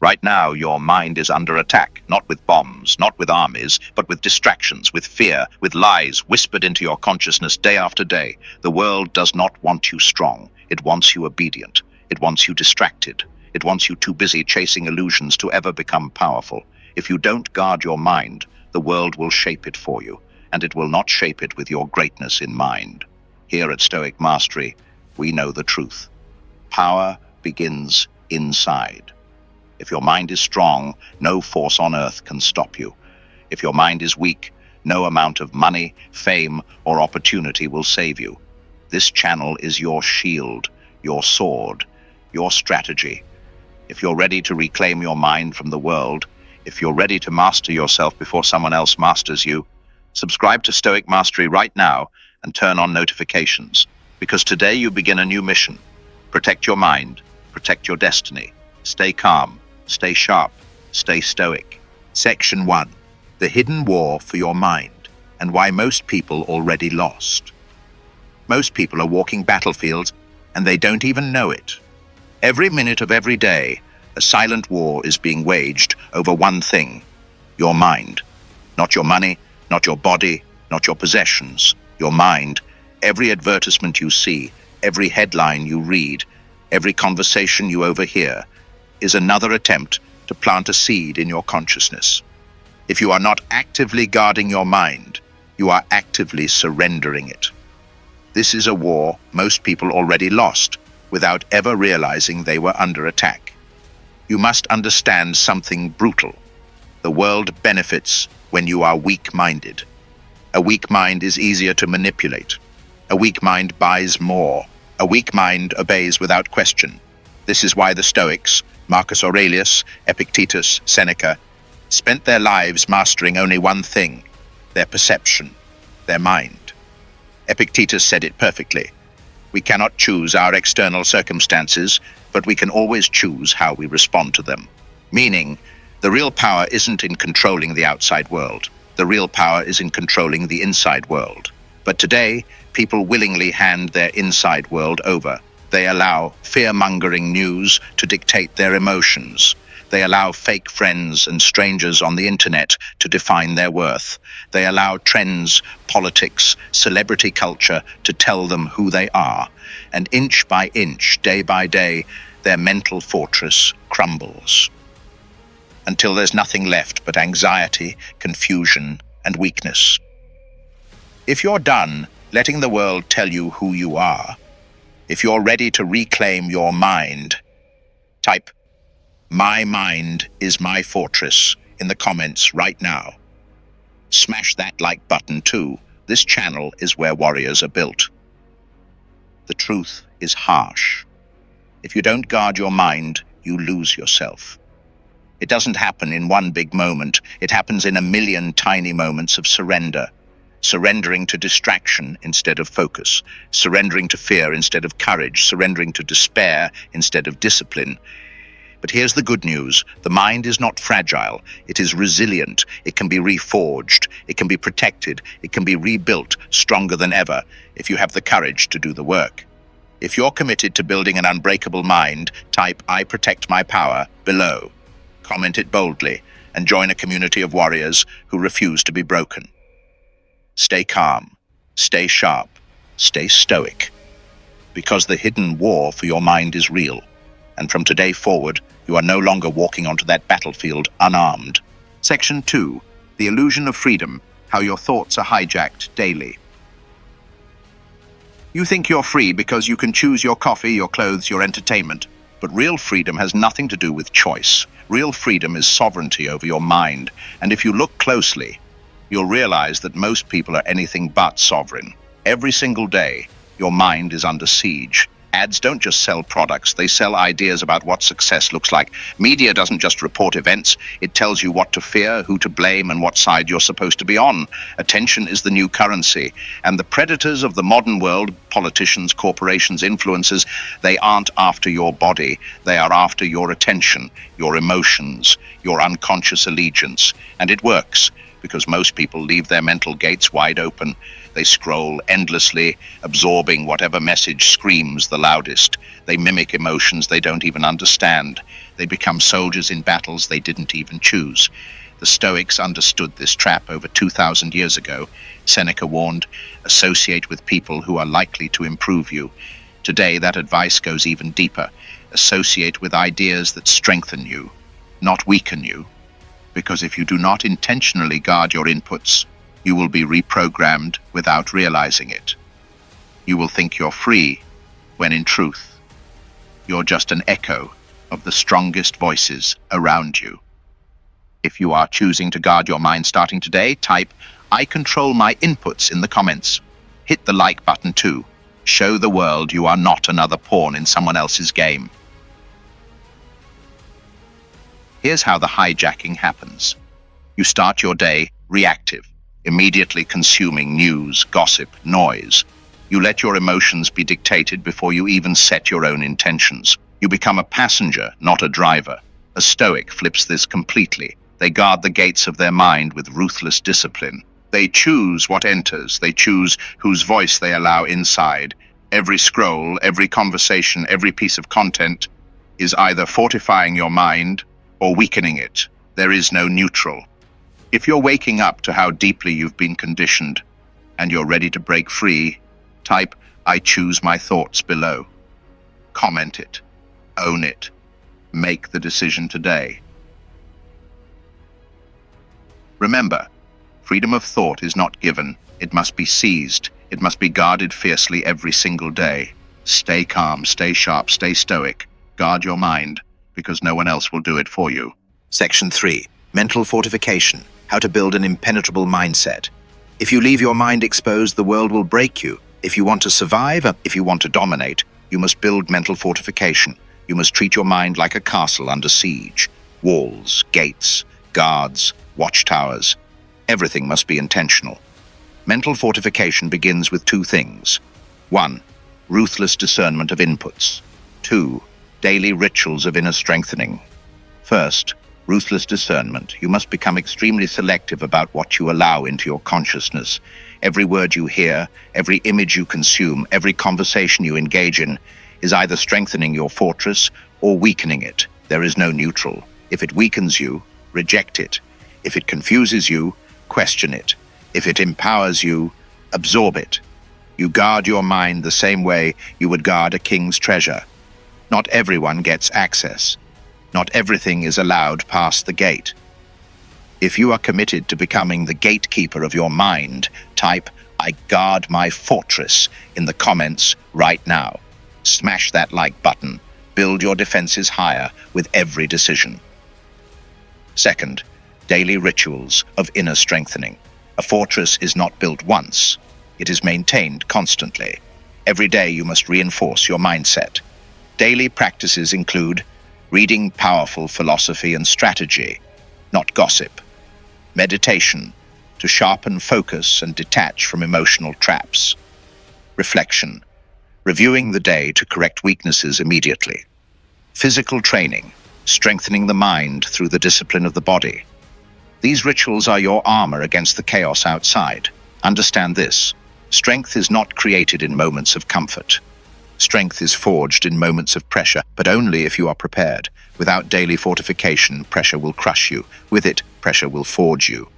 Right now, your mind is under attack, not with bombs, not with armies, but with distractions, with fear, with lies whispered into your consciousness day after day. The world does not want you strong. It wants you obedient. It wants you distracted. It wants you too busy chasing illusions to ever become powerful. If you don't guard your mind, the world will shape it for you, and it will not shape it with your greatness in mind. Here at Stoic Mastery, we know the truth. Power begins inside. If your mind is strong, no force on earth can stop you. If your mind is weak, no amount of money, fame, or opportunity will save you. This channel is your shield, your sword, your strategy. If you're ready to reclaim your mind from the world, if you're ready to master yourself before someone else masters you, subscribe to Stoic Mastery right now and turn on notifications, because today you begin a new mission. Protect your mind, protect your destiny. Stay calm, stay sharp, stay stoic. Section 1. The hidden war for your mind, and why most people already lost. Most people are walking battlefields, and they don't even know it. Every minute of every day, a silent war is being waged over one thing: your mind. Not your money, not your body, not your possessions. Your mind. Every advertisement you see, every headline you read, every conversation you overhear, is another attempt to plant a seed in your consciousness. If you are not actively guarding your mind, you are actively surrendering it. This is a war most people already lost without ever realizing they were under attack. You must understand something brutal. The world benefits when you are weak-minded. A weak mind is easier to manipulate. A weak mind buys more. A weak mind obeys without question. This is why the Stoics, Marcus Aurelius, Epictetus, Seneca, spent their lives mastering only one thing: their perception, their mind. Epictetus said it perfectly. We cannot choose our external circumstances, but we can always choose how we respond to them. Meaning, the real power isn't in controlling the outside world. The real power is in controlling the inside world. But today, people willingly hand their inside world over. They allow fear-mongering news to dictate their emotions. They allow fake friends and strangers on the internet to define their worth. They allow trends, politics, celebrity culture to tell them who they are. And inch by inch, day by day, their mental fortress crumbles, until there's nothing left but anxiety, confusion, and weakness. If you're done letting the world tell you who you are, if you're ready to reclaim your mind, type "My mind is my fortress" in the comments right now. Smash that like button too. This channel is where warriors are built. The truth is harsh. If you don't guard your mind, you lose yourself. It doesn't happen in one big moment. It happens in a million tiny moments of surrender. Surrendering to distraction instead of focus. Surrendering to fear instead of courage. Surrendering to despair instead of discipline. But here's the good news. The mind is not fragile. It is resilient. It can be reforged. It can be protected. It can be rebuilt stronger than ever if you have the courage to do the work. If you're committed to building an unbreakable mind, type "I protect my power" below. Comment it boldly, and join a community of warriors who refuse to be broken. Stay calm, stay sharp, stay stoic, because the hidden war for your mind is real, and from today forward, you are no longer walking onto that battlefield unarmed. Section 2. The illusion of freedom, how your thoughts are hijacked daily. You think you're free because you can choose your coffee, your clothes, your entertainment. But real freedom has nothing to do with choice. Real freedom is sovereignty over your mind. And if you look closely, you'll realize that most people are anything but sovereign. Every single day, your mind is under siege. Ads don't just sell products, they sell ideas about what success looks like. Media doesn't just report events, it tells you what to fear, who to blame, and what side you're supposed to be on. Attention is the new currency, and the predators of the modern world, politicians, corporations, influencers, they aren't after your body, they are after your attention, your emotions, your unconscious allegiance. And it works. because most people leave their mental gates wide open. They scroll endlessly, absorbing whatever message screams the loudest. They mimic emotions they don't even understand. They become soldiers in battles they didn't even choose. The Stoics understood this trap over 2,000 years ago. Seneca warned, associate with people who are likely to improve you. Today, that advice goes even deeper. Associate with ideas that strengthen you, not weaken you. Because if you do not intentionally guard your inputs, you will be reprogrammed without realizing it. You will think you're free, when in truth, you're just an echo of the strongest voices around you. If you are choosing to guard your mind starting today, type, "I control my inputs" in the comments. Hit the like button too. Show the world you are not another pawn in someone else's game. Here's how the hijacking happens. You start your day reactive, immediately consuming news, gossip, noise. You let your emotions be dictated before you even set your own intentions. You become a passenger, not a driver. A Stoic flips this completely. They guard the gates of their mind with ruthless discipline. They choose what enters. They choose whose voice they allow inside. Every scroll, every conversation, every piece of content is either fortifying your mind or weakening it. There is no neutral. If you're waking up to how deeply you've been conditioned and you're ready to break free, type, "I choose my thoughts" below. Comment it. Own it. Make the decision today. Remember, freedom of thought is not given. It must be seized. It must be guarded fiercely every single day. Stay calm, stay sharp, stay stoic. Guard your mind, because no one else will do it for you. Section 3. Mental fortification. How to build an impenetrable mindset. If you leave your mind exposed, the world will break you. If you want to survive, if you want to dominate, you must build mental fortification. You must treat your mind like a castle under siege. Walls, gates, guards, watchtowers. Everything must be intentional. Mental fortification begins with two things. 1. Ruthless discernment of inputs. 2. Daily rituals of inner strengthening. First, ruthless discernment. You must become extremely selective about what you allow into your consciousness. Every word you hear, every image you consume, every conversation you engage in is either strengthening your fortress or weakening it. There is no neutral. If it weakens you, reject it. If it confuses you, question it. If it empowers you, absorb it. You guard your mind the same way you would guard a king's treasure. Not everyone gets access. Not everything is allowed past the gate. If you are committed to becoming the gatekeeper of your mind, type, "I guard my fortress" in the comments right now. Smash that like button. Build your defenses higher with every decision. Second, daily rituals of inner strengthening. A fortress is not built once. It is maintained constantly. Every day you must reinforce your mindset. Daily practices include reading powerful philosophy and strategy, not gossip. Meditation, to sharpen focus and detach from emotional traps. Reflection, reviewing the day to correct weaknesses immediately. Physical training, strengthening the mind through the discipline of the body. These rituals are your armor against the chaos outside. Understand this. Strength is not created in moments of comfort. Strength is forged in moments of pressure, but only if you are prepared. Without daily fortification, pressure will crush you. With it, pressure will forge you.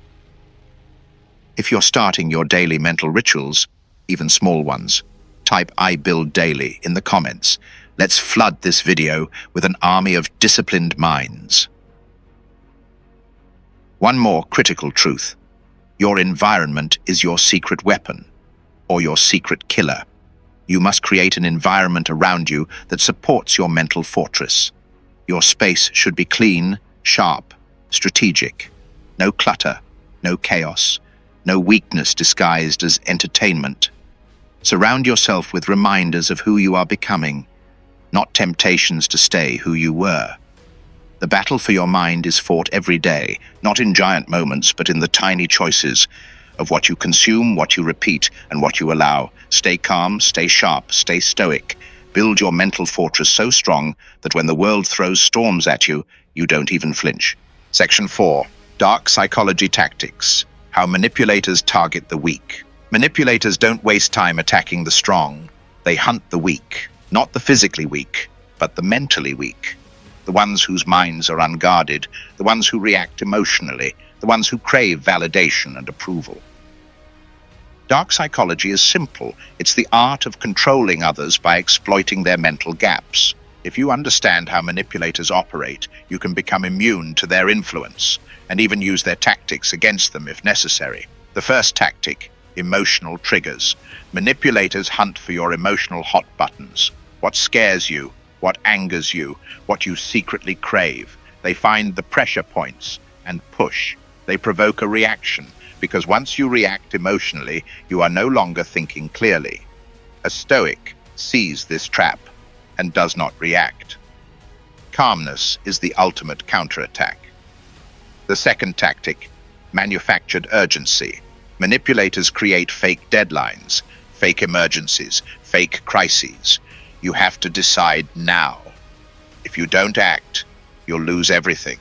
If you're starting your daily mental rituals, even small ones, type "I build daily" in the comments. Let's flood this video with an army of disciplined minds. One more critical truth. Your environment is your secret weapon, or your secret killer. You must create an environment around you that supports your mental fortress. Your space should be clean, sharp, strategic. No clutter, no chaos, no weakness disguised as entertainment. Surround yourself with reminders of who you are becoming, not temptations to stay who you were. The battle for your mind is fought every day, not in giant moments, but in the tiny choices of what you consume, what you repeat, and what you allow. Stay calm, stay sharp, stay stoic. Build your mental fortress so strong that when the world throws storms at you, you don't even flinch. Section 4. Dark psychology tactics. How manipulators target the weak. Manipulators don't waste time attacking the strong. They hunt the weak, not the physically weak, but the mentally weak. The ones whose minds are unguarded, the ones who react emotionally, the ones who crave validation and approval. Dark psychology is simple. It's the art of controlling others by exploiting their mental gaps. If you understand how manipulators operate, you can become immune to their influence and even use their tactics against them if necessary. The first tactic: emotional triggers. Manipulators hunt for your emotional hot buttons. What scares you, what angers you, what you secretly crave. They find the pressure points and push. They provoke a reaction, because once you react emotionally, you are no longer thinking clearly. A Stoic sees this trap and does not react. Calmness is the ultimate counterattack. The second tactic: manufactured urgency. Manipulators create fake deadlines, fake emergencies, fake crises. You have to decide now. If you don't act, you'll lose everything.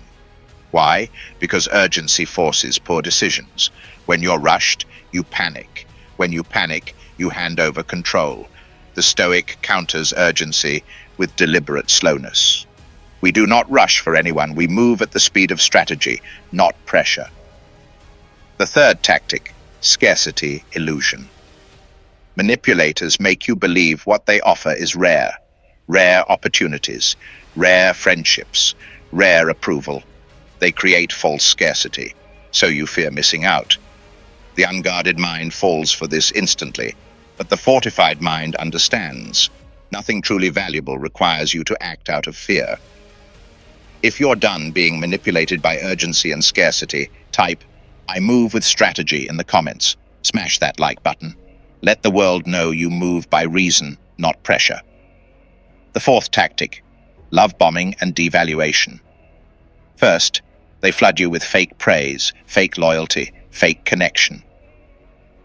Why? Because urgency forces poor decisions. When you're rushed, you panic. When you panic, you hand over control. The Stoic counters urgency with deliberate slowness. We do not rush for anyone. We move at the speed of strategy, not pressure. The third tactic: scarcity illusion. Manipulators make you believe what they offer is rare. Rare opportunities, rare friendships, rare approval. They create false scarcity, so you fear missing out. The unguarded mind falls for this instantly, but the fortified mind understands. Nothing truly valuable requires you to act out of fear. If you're done being manipulated by urgency and scarcity, type "I move with strategy" in the comments. Smash that like button. Let the world know you move by reason, not pressure. The fourth tactic: love bombing and devaluation. First, they flood you with fake praise, fake loyalty, fake connection.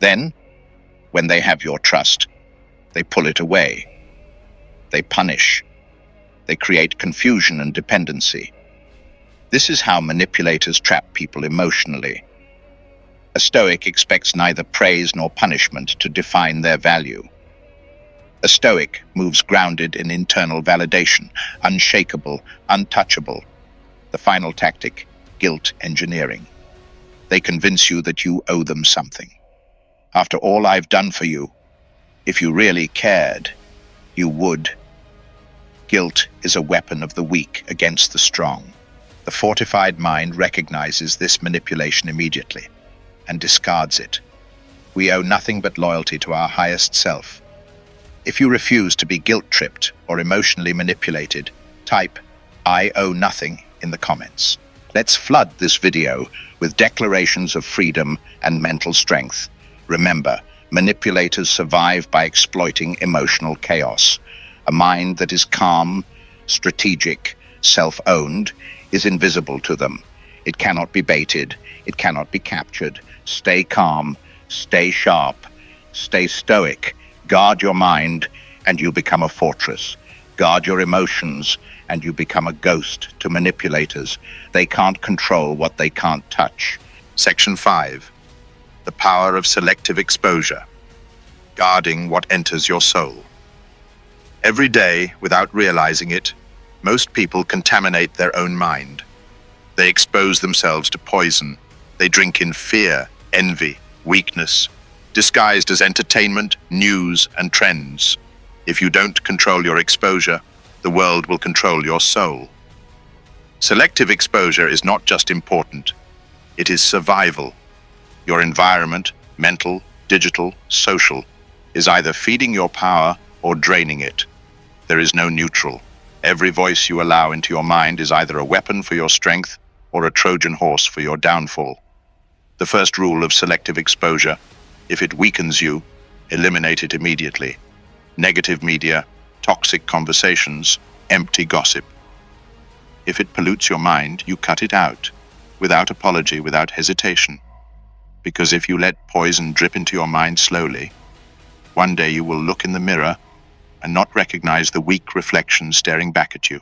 Then, when they have your trust, they pull it away. They punish. They create confusion and dependency. This is how manipulators trap people emotionally. A Stoic expects neither praise nor punishment to define their value. A Stoic moves grounded in internal validation, unshakable, untouchable. The final tactic: guilt engineering. They convince you that you owe them something. After all I've done for you, if you really cared, you would. Guilt is a weapon of the weak against the strong. The fortified mind recognizes this manipulation immediately and discards it. We owe nothing but loyalty to our highest self. If you refuse to be guilt-tripped or emotionally manipulated, type "I owe nothing" in the comments. Let's flood this video with declarations of freedom and mental strength. Remember, manipulators survive by exploiting emotional chaos. A mind that is calm, strategic, self-owned is invisible to them. It cannot be baited. It cannot be captured. Stay calm, stay sharp, stay stoic. Guard your mind, and you become a fortress. Guard your emotions, and you become a ghost to manipulators. They can't control what they can't touch. Section 5. The power of selective exposure. Guarding what enters your soul. Every day, without realizing it, most people contaminate their own mind. They expose themselves to poison. They drink in fear, envy, weakness, disguised as entertainment, news, and trends. If you don't control your exposure, the world will control your soul. Selective exposure is not just important, it is survival. Your environment, mental, digital, social, is either feeding your power or draining it. There is no neutral. Every voice you allow into your mind is either a weapon for your strength or a Trojan horse for your downfall. The first rule of selective exposure: if it weakens you, eliminate it immediately. Negative media, toxic conversations, empty gossip. If it pollutes your mind, you cut it out, without apology, without hesitation. Because if you let poison drip into your mind slowly, one day you will look in the mirror and not recognize the weak reflection staring back at you.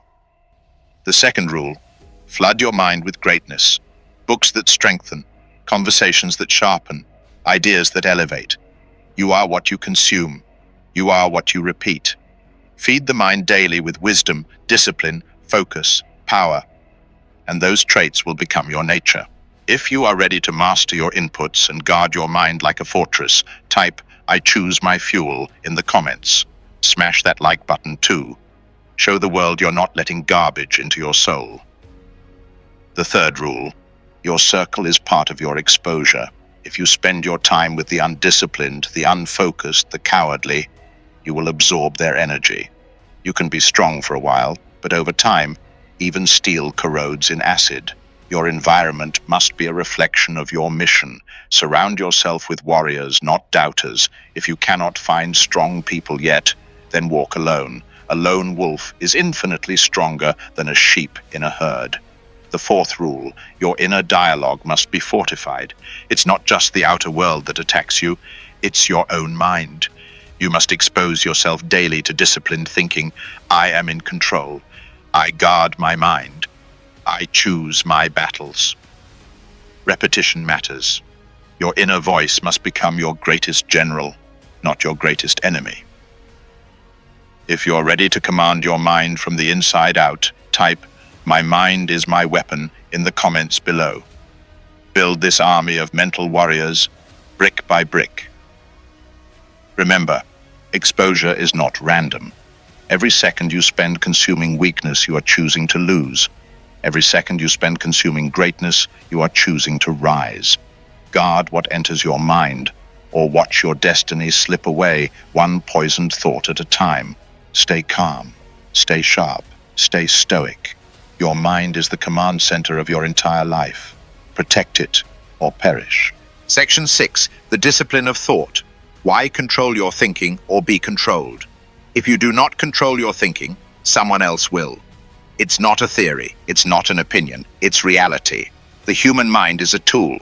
The second rule: flood your mind with greatness, books that strengthen, conversations that sharpen, ideas that elevate. You are what you consume. You are what you repeat. Feed the mind daily with wisdom, discipline, focus, power, and those traits will become your nature. If you are ready to master your inputs and guard your mind like a fortress, type "I choose my fuel" in the comments. Smash that like button too. Show the world you're not letting garbage into your soul. The third rule: your circle is part of your exposure. If you spend your time with the undisciplined, the unfocused, the cowardly, you will absorb their energy. You can be strong for a while, but over time, even steel corrodes in acid. Your environment must be a reflection of your mission. Surround yourself with warriors, not doubters. If you cannot find strong people yet, then walk alone. A lone wolf is infinitely stronger than a sheep in a herd. The fourth rule: your inner dialogue must be fortified. It's not just the outer world that attacks you, it's your own mind. You must expose yourself daily to disciplined thinking. I am in control. I guard my mind. I choose my battles. Repetition matters. Your inner voice must become your greatest general, not your greatest enemy. If you're ready to command your mind from the inside out, type "My mind is my weapon" in the comments below. Build this army of mental warriors, brick by brick. Remember, exposure is not random. Every second you spend consuming weakness, you are choosing to lose. Every second you spend consuming greatness, you are choosing to rise. Guard what enters your mind, or watch your destiny slip away, one poisoned thought at a time. Stay calm, stay sharp, stay stoic. Your mind is the command center of your entire life. Protect it or perish. Section 6. The discipline of thought. Why control your thinking or be controlled? If you do not control your thinking, someone else will. It's not a theory, it's not an opinion, it's reality. The human mind is a tool,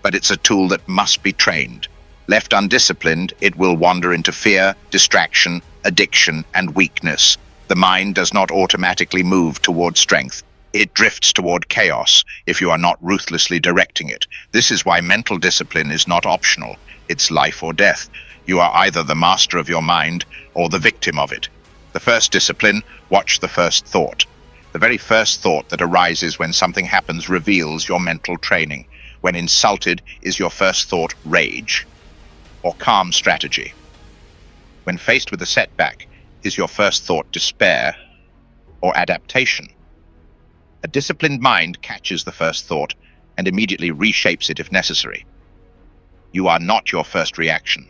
but it's a tool that must be trained. Left undisciplined, it will wander into fear, distraction, addiction, and weakness. The mind does not automatically move toward strength. It drifts toward chaos if you are not ruthlessly directing it. This is why mental discipline is not optional. It's life or death. You are either the master of your mind or the victim of it. The first discipline: watch the first thought. The very first thought that arises when something happens reveals your mental training. When insulted, is your first thought rage or calm strategy? When faced with a setback, is your first thought despair or adaptation? A disciplined mind catches the first thought and immediately reshapes it if necessary. You are not your first reaction.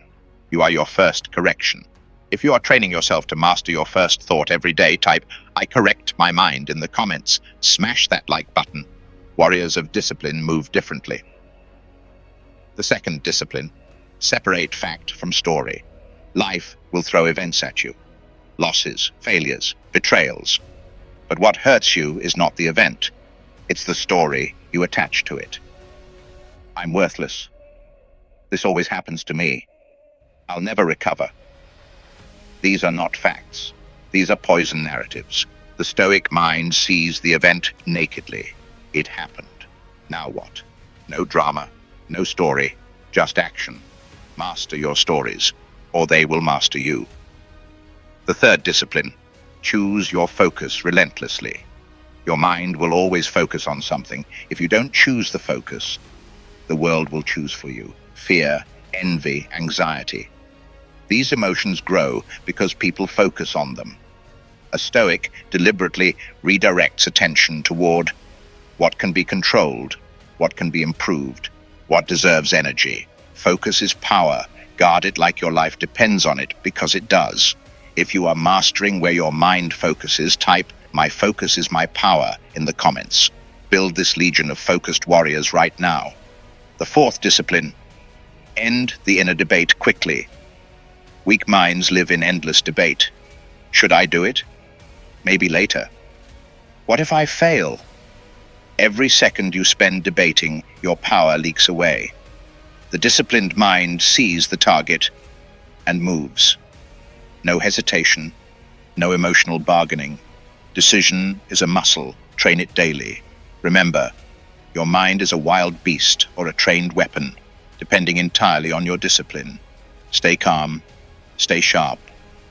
You are your first correction. If you are training yourself to master your first thought every day, type "I correct my mind" in the comments. Smash that like button. Warriors of discipline move differently. The second discipline: separate fact from story. Life will throw events at you. Losses, failures, betrayals. But what hurts you is not the event. It's the story you attach to it. I'm worthless. This always happens to me. I'll never recover. These are not facts. These are poison narratives. The Stoic mind sees the event nakedly. It happened. Now what? No drama, no story, just action. Master your stories, or they will master you. The third discipline: choose your focus relentlessly. Your mind will always focus on something. If you don't choose the focus, the world will choose for you. Fear, envy, anxiety. These emotions grow because people focus on them. A Stoic deliberately redirects attention toward what can be controlled, what can be improved, what deserves energy. Focus is power. Guard it like your life depends on it, because it does. If you are mastering where your mind focuses, type "My focus is my power" in the comments. Build this legion of focused warriors right now. The fourth discipline: end the inner debate quickly. Weak minds live in endless debate. Should I do it? Maybe later. What if I fail? Every second you spend debating, your power leaks away. The disciplined mind sees the target and moves. No hesitation, no emotional bargaining. Decision is a muscle. Train it daily. Remember, Your mind is a wild beast or a trained weapon, depending entirely on your discipline. Stay calm, stay sharp,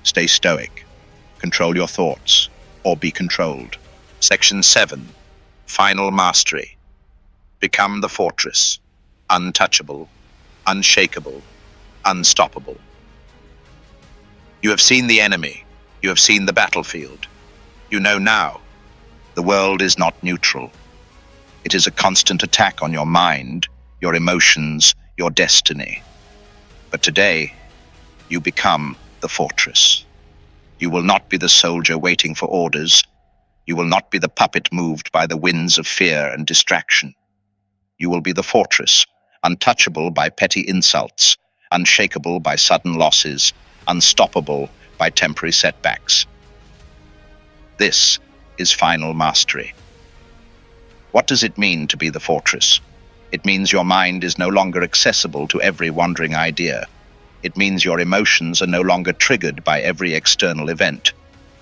stay stoic. Control your thoughts, or be controlled. Section 7. Final Mastery. Become the fortress. Untouchable, unshakable, unstoppable. You have seen the enemy. You have seen the battlefield. You know now, the world is not neutral. It is a constant attack on your mind, your emotions, your destiny. But today, you become the fortress. You will not be the soldier waiting for orders. You will not be the puppet moved by the winds of fear and distraction. You will be the fortress, untouchable by petty insults, unshakable by sudden losses, unstoppable by temporary setbacks. This is final mastery. What does it mean to be the fortress? It means your mind is no longer accessible to every wandering idea. It means your emotions are no longer triggered by every external event.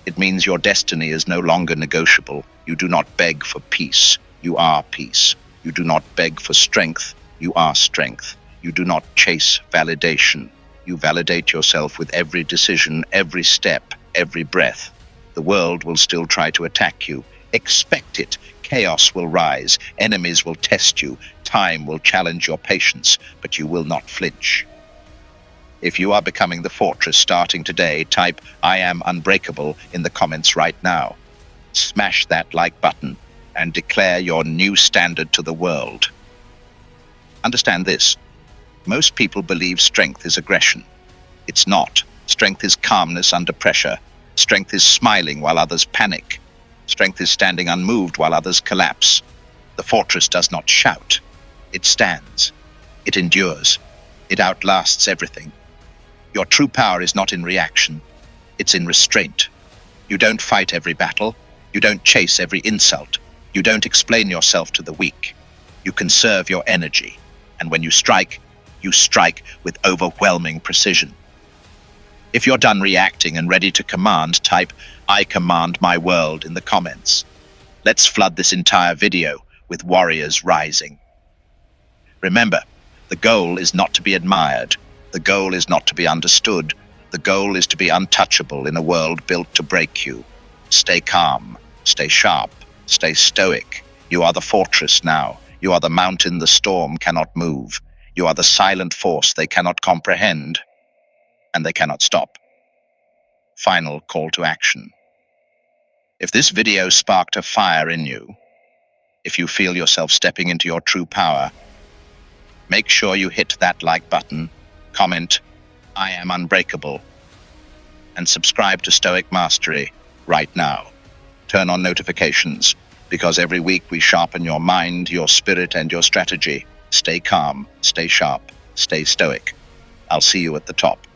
It means your destiny is no longer negotiable. You do not beg for peace. You are peace. You do not beg for strength. You are strength. You do not chase validation. You validate yourself with every decision, every step, every breath. The world will still try to attack you. Expect it. Chaos will rise. Enemies will test you. Time will challenge your patience, but you will not flinch. If you are becoming the fortress starting today, type "I am unbreakable" in the comments right now. Smash that like button and declare your new standard to the world. Understand this. Most people believe strength is aggression. It's not. Strength is calmness under pressure. Strength is smiling while others panic. Strength is standing unmoved while others collapse. The fortress does not shout. It stands. It endures. It outlasts everything. Your true power is not in reaction. It's in restraint. You don't fight every battle. You don't chase every insult. You don't explain yourself to the weak. You conserve your energy. And when you strike with overwhelming precision. If you're done reacting and ready to command, type "I command my world" in the comments. Let's flood this entire video with warriors rising. Remember, the goal is not to be admired. The goal is not to be understood. The goal is to be untouchable in a world built to break you. Stay calm, stay sharp, stay stoic. You are the fortress now. You are the mountain the storm cannot move. You are the silent force they cannot comprehend, and they cannot stop. Final call to action. If this video sparked a fire in you, if you feel yourself stepping into your true power, make sure you hit that like button, comment "I am unbreakable," and subscribe to Stoic Mastery right now. Turn on notifications, because every week we sharpen your mind, your spirit, and your strategy. Stay calm, stay sharp, stay stoic. I'll see you at the top.